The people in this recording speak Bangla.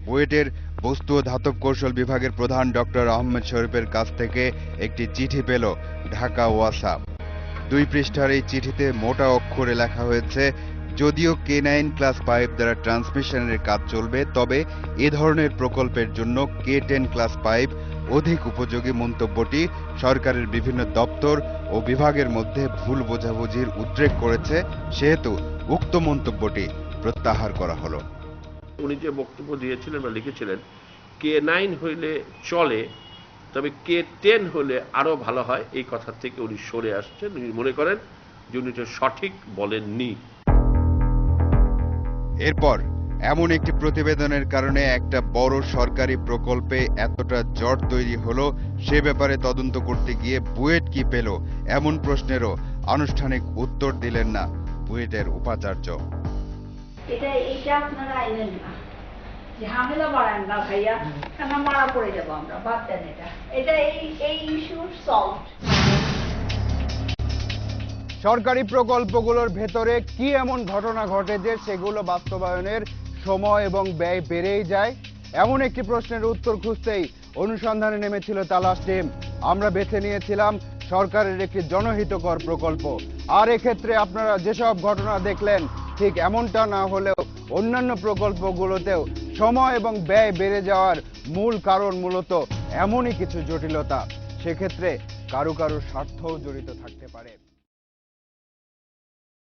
বুয়েটের বস্তু ও ধাতব কৌশল বিভাগের প্রধান ডক্টর আহমেদ শরীফের কাছ থেকে একটি চিঠি পেল ঢাকা ওয়াসা। 2 পৃষ্ঠার এই চিঠিতে মোটা অক্ষরে লেখা হয়েছে, যদিও K9 ক্লাস 5 দ্বারা ট্রান্সমিশনের কাজ চলবে, তবে এ ধরনের প্রকল্পের জন্য K10 ক্লাস 5 অধিক উপযোগী। মন্তব্যটি সরকারের বিভিন্ন দপ্তর ও বিভাগের মধ্যে ভুল বোঝাবুঝির উদ্রেক করেছে, সেহেতু উক্ত মন্তব্যটি প্রত্যাহার করা হলো। উনি যে বক্তব্য দিয়েছিলেন বা লিখেছিলেন, K9 হইলে চলে, তবে K10 হলে আরো ভালো হয়, এই কথা থেকে উনি সরে আসছেন। উনি মনে করেন যে উনি সঠিক বলেননি। এরপর এমন একটি প্রতিবেদনের কারণে একটা বড় সরকারি প্রকল্পে এতটা জট তৈরি হলো, সে ব্যাপারে তদন্ত করতে গিয়ে বুয়েট কি পেল, এমন প্রশ্নেরও আনুষ্ঠানিক উত্তর দিলেন না বুয়েটের উপাচার্য। এটা আপনারা আইলেন না, ঝামেলা বাড়ান না ভাইয়া, কেন মারা পড়ে যাবো আমরা, বাদ দেন এটা এই ইস্যু সলভড। সরকারি প্রকল্পগুলোর ভেতরে কি এমন ঘটনা ঘটে যে সেগুলো বাস্তবায়নের সময় এবং ব্যয় বেড়েই যায়? এমন একটি প্রশ্নের উত্তর খুঁজতেই অনুসন্ধানে নেমেছিল তালাশ টিম। আমরা বেছে নিয়েছিলাম সরকারের একটি জনহিতকর প্রকল্প। আর এক্ষেত্রে আপনারা যেসব ঘটনা দেখলেন ঠিক এমনটা না হলেও অন্যান্য প্রকল্পগুলোতেও সময় এবং ব্যয় বেড়ে যাওয়ার মূল কারণ মূলত এমনই কিছু জটিলতা। সেক্ষেত্রে কারো কারো স্বার্থও জড়িত থাকতে পারে।